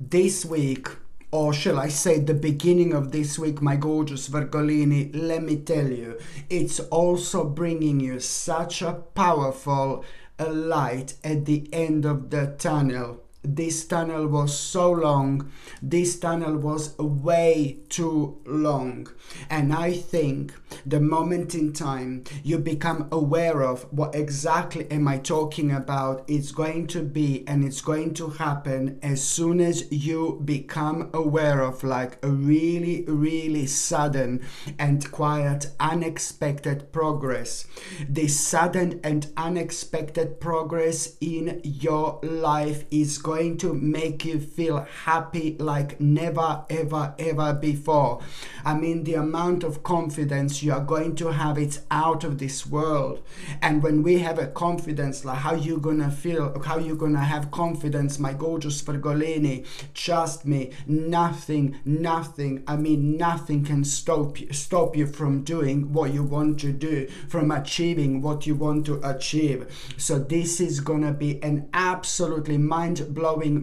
This week, or shall I say the beginning of this week, my gorgeous Virgolini, let me tell you, it's also bringing you such a powerful light at the end of the tunnel. This tunnel was so long. This tunnel was way too long. And I think the moment in time you become aware of what exactly am I talking about, it's going to be, and it's going to happen as soon as you become aware of like a really, really sudden and quiet, unexpected progress. This sudden and unexpected progress in your life is going to make you feel happy like never ever before. I mean, the amount of confidence you are going to have, it's out of this world. And when we have a confidence, like how you gonna feel, how you gonna have confidence, my gorgeous Virgolini, trust me, nothing can stop you from doing what you want to do, from achieving what you want to achieve. So this is gonna be an absolutely mind-blowing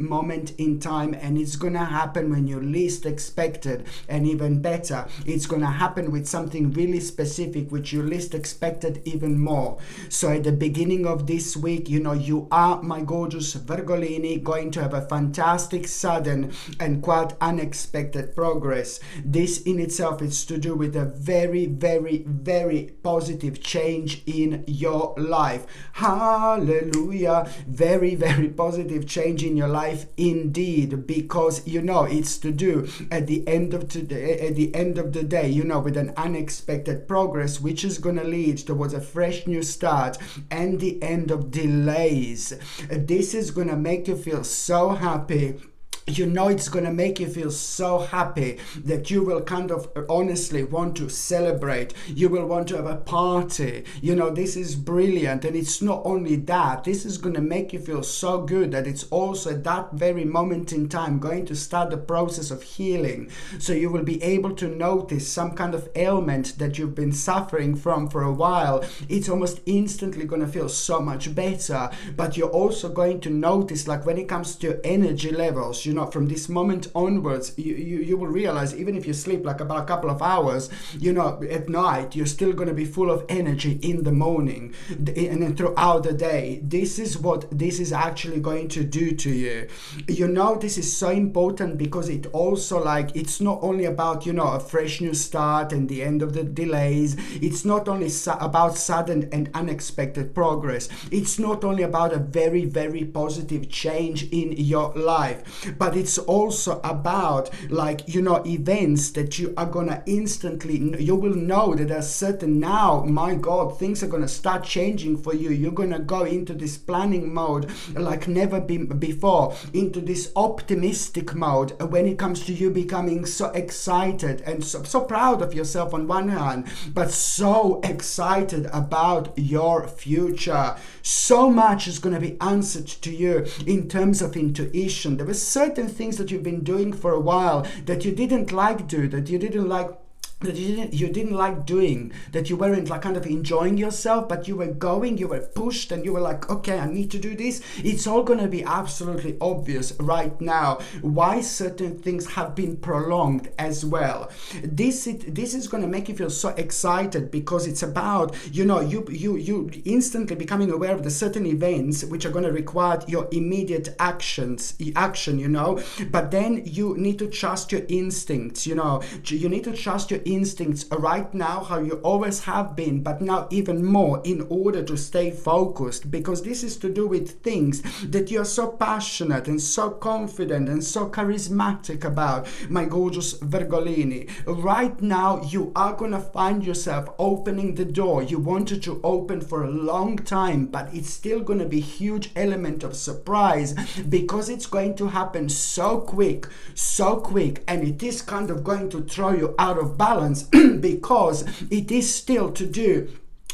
moment in time, and it's gonna happen when you least expect it. And even better, it's gonna happen with something really specific which you least expected even more. So at the beginning of this week, you are, my gorgeous Virgolini, going to have a fantastic, sudden and quite unexpected progress. This in itself is to do with a very positive change in your life. Hallelujah. Very positive change in your life indeed, because it's to do at the end of the day, with an unexpected progress, which is going to lead towards a fresh new start and the end of delays. This is going to make you feel so happy. It's going to make you feel so happy that you will kind of honestly want to celebrate. You will want to have a party. This is brilliant. And it's not only that, this is going to make you feel so good that it's also at that very moment in time going to start the process of healing. So you will be able to notice some kind of ailment that you've been suffering from for a while. It's almost instantly going to feel so much better. But you're also going to notice, like when it comes to your energy levels, from this moment onwards, you will realize, even if you sleep like about a couple of hours, at night, you're still going to be full of energy in the morning and then throughout the day. This is what this is actually going to do to you. This is so important because it also, it's not only about, a fresh new start and the end of the delays. It's not only about sudden and unexpected progress. It's not only about a very positive change in your life, but it's also about events that you are gonna instantly, you will know that there are certain, now, my God, things are gonna start changing for you. You're gonna go into this planning mode like never before, into this optimistic mode when it comes to you becoming so excited and so proud of yourself on one hand, but so excited about your future. So much is gonna be answered to you in terms of intuition. There was certain things that you've been doing for a while that you didn't like doing, that you didn't like doing, that you weren't kind of enjoying yourself, but you were pushed, and you were like, okay, I need to do this. It's all going to be absolutely obvious right now why certain things have been prolonged as well. This is going to make you feel so excited, because it's about, you instantly becoming aware of the certain events which are going to require your immediate action, but then you need to trust your instincts. You need to trust your instincts right now, how you always have been, but now even more, in order to stay focused, because this is to do with things that you're so passionate and so confident and so charismatic about, my gorgeous Virgolini. Right now you are gonna find yourself opening the door you wanted to open for a long time, but it's still gonna be a huge element of surprise, because it's going to happen so quick, and it is kind of going to throw you out of balance because it is still to do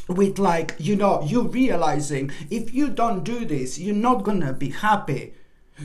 with you realizing if you don't do this, you're not gonna be happy.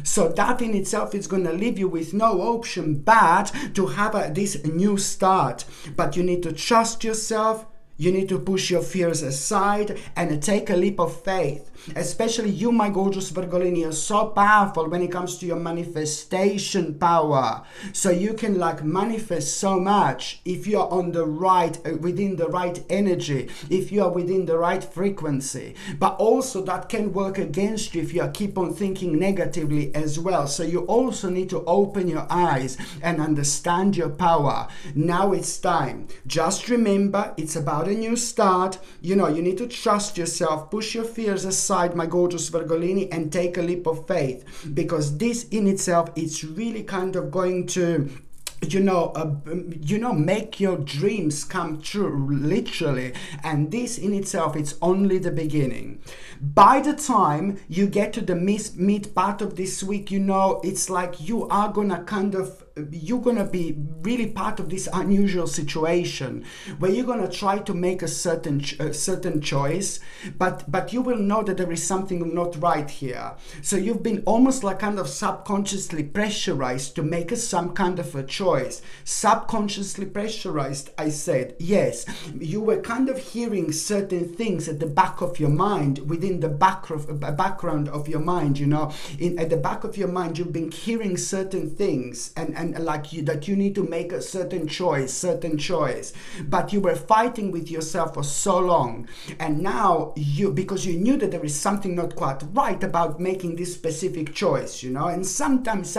So that in itself is going to leave you with no option but to have this new start. But you need to trust yourself. You need to push your fears aside and take a leap of faith. Especially you, my gorgeous Virgolini, are so powerful when it comes to your manifestation power. So you can like manifest so much if you are on the right, within the right energy, if you are within the right frequency. But also that can work against you if you keep on thinking negatively as well. So you also need to open your eyes and understand your power. Now it's time. Just remember, it's about a new start. You know, you need to trust yourself, push your fears aside, my gorgeous Virgolini, and take a leap of faith, because this in itself is really kind of going to make your dreams come true, literally. And this in itself, it's only the beginning. By the time you get to the mid part of this week, it's like you are gonna you're gonna be really part of this unusual situation where you're gonna try to make a certain choice, but you will know that there is something not right here. So you've been almost like kind of subconsciously pressurized to make some kind of a choice. Subconsciously pressurized, I said. Yes, you were kind of hearing certain things at the back of your mind, within the background of your mind. At the back of your mind, you've been hearing certain things and like that you need to make a certain choice, but you were fighting with yourself for so long. And now because you knew that there is something not quite right about making this specific choice, and sometimes,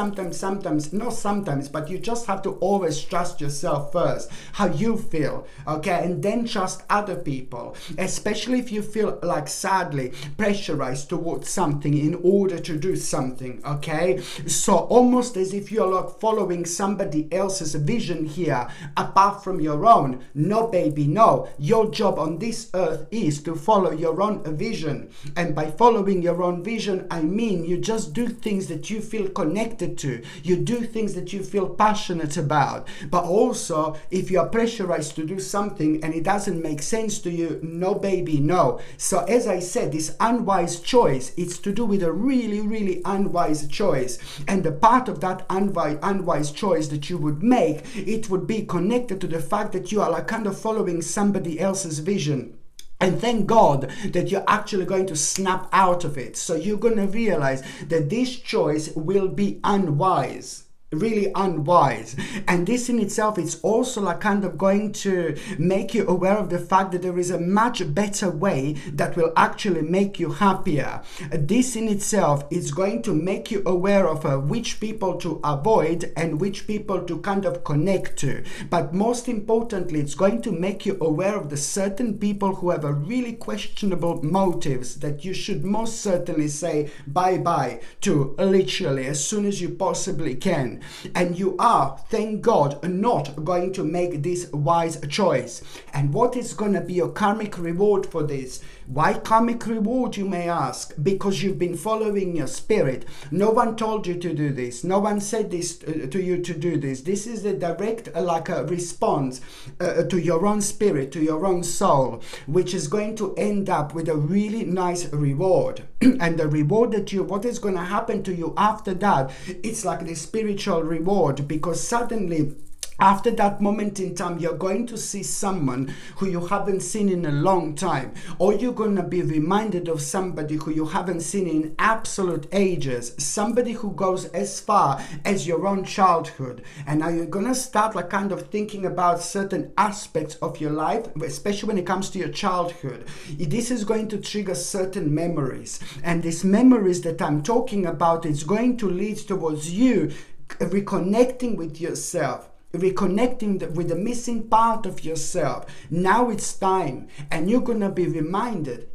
but you just have to always trust yourself first, how you feel, okay, and then trust other people, especially if you feel like sadly pressurized towards something in order to do something, okay? So almost as if you're like following somebody else's vision here apart from your own. No, baby, no. Your job on this earth is to follow your own vision. And by following your own vision, I mean you just do things that you feel connected to. You do things that you feel passionate about. But also, if you are pressurized to do something and it doesn't make sense to you, no, baby, no. So as I said, this unwise choice, it's to do with a really, really unwise choice. And the part of that unwise choice that you would make, it would be connected to the fact that you are like kind of following somebody else's vision. And thank God that you're actually going to snap out of it. So you're going to realize that this choice will be unwise. Really unwise. And this in itself, it's also like kind of going to make you aware of the fact that there is a much better way that will actually make you happier. This in itself is going to make you aware of which people to avoid and which people to kind of connect to. But most importantly, it's going to make you aware of the certain people who have a really questionable motives that you should most certainly say bye-bye to, literally, as soon as you possibly can. And you are, thank God, not going to make this wise choice. And what is going to be your karmic reward for this? Why karmic reward, you may ask? Because you've been following your spirit. No one told you to do this. No one said this to you to do this. This is the direct a response to your own spirit, to your own soul, which is going to end up with a really nice reward. And the reward what is going to happen to you after that, it's like the spiritual reward, because suddenly after that moment in time, you're going to see someone who you haven't seen in a long time, or you're going to be reminded of somebody who you haven't seen in absolute ages, somebody who goes as far as your own childhood. And now you're going to start like kind of thinking about certain aspects of your life, especially when it comes to your childhood. This is going to trigger certain memories, and these memories that I'm talking about, is going to lead towards you reconnecting with yourself, reconnecting with the missing part of yourself. Now it's time, and you're gonna be reminded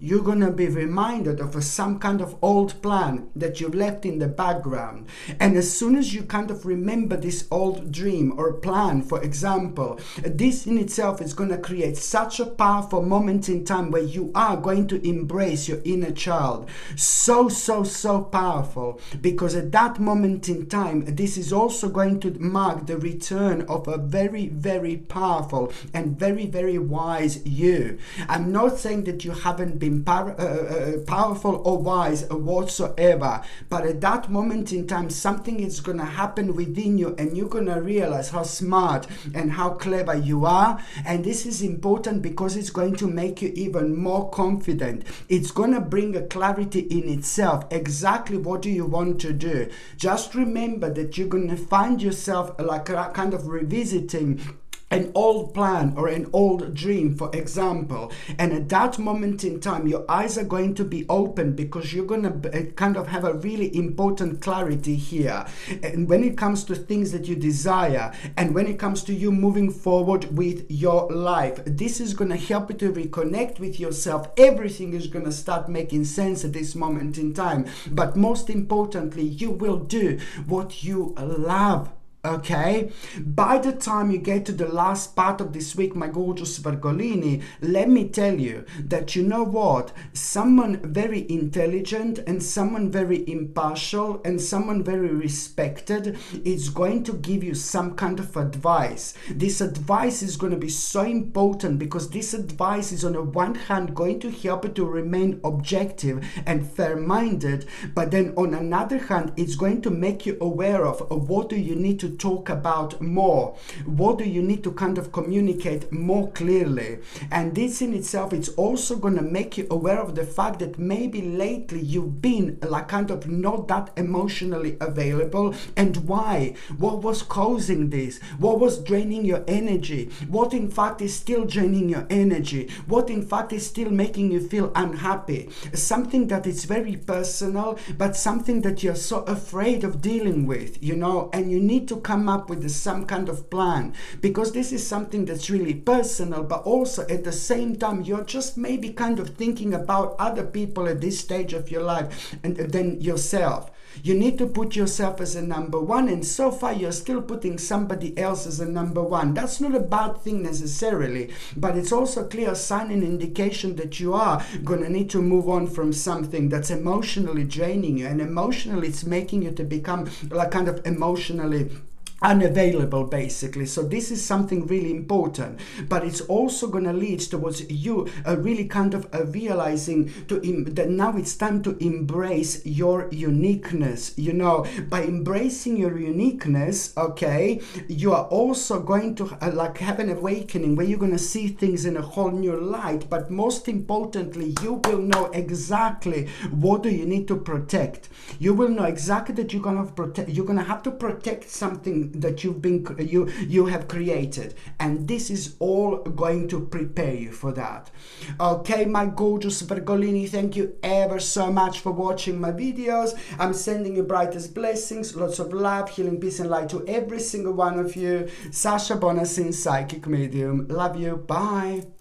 of some kind of old plan that you've left in the background. And as soon as you kind of remember this old dream or plan, for example, this in itself is going to create such a powerful moment in time where you are going to embrace your inner child. So powerful, because at that moment in time, this is also going to mark the return of a very, very powerful and very, very wise you. I'm not saying that you haven't been powerful or wise whatsoever, but at that moment in time, something is going to happen within you, and you're going to realize how smart and how clever you are. And this is important because it's going to make you even more confident. It's going to bring a clarity in itself. Exactly what do you want to do? Just remember that you're going to find yourself like kind of revisiting an old plan or an old dream, for example, and at that moment in time your eyes are going to be open because you're going to kind of have a really important clarity here, and when it comes to things that you desire, and when it comes to you moving forward with your life, this is going to help you to reconnect with yourself. Everything is going to start making sense at this moment in time, but most importantly, you will do what you love. Okay, by the time you get to the last part of this week, my gorgeous Virgolini, let me tell you that, you know what, someone very intelligent and someone very impartial and someone very respected is going to give you some kind of advice. This advice is going to be so important because this advice is on the one hand going to help you to remain objective and fair-minded, but then on another hand, it's going to make you aware of what do you need to talk about more, what do you need to kind of communicate more clearly. And this in itself, it's also going to make you aware of the fact that maybe lately you've been like kind of not that emotionally available, and why, what was causing this, what was draining your energy, what in fact is still draining your energy, what in fact is still making you feel unhappy, something that is very personal, but something that you're so afraid of dealing with, you know, and you need to come up with some kind of plan, because this is something that's really personal, but also at the same time you're just maybe kind of thinking about other people at this stage of your life and then yourself. You need to put yourself as a number one, and so far you're still putting somebody else as a number one. That's not a bad thing necessarily, but it's also a clear sign and indication that you are gonna need to move on from something that's emotionally draining you, and emotionally it's making you to become like kind of emotionally unavailable, basically. So this is something really important, but it's also going to lead towards you really kind of realizing that now it's time to embrace your uniqueness. You know, by embracing your uniqueness, okay, you are also going to like have an awakening where you're going to see things in a whole new light, but most importantly, you will know exactly what do you need to protect. You will know exactly that you're going to have to protect something that you have created, and this is all going to prepare you for that. Okay, my gorgeous Virgolini, thank you ever so much for watching my videos. I'm sending you brightest blessings, lots of love, healing, peace and light to every single one of you. Sasha Bonasin, psychic medium. Love you. Bye.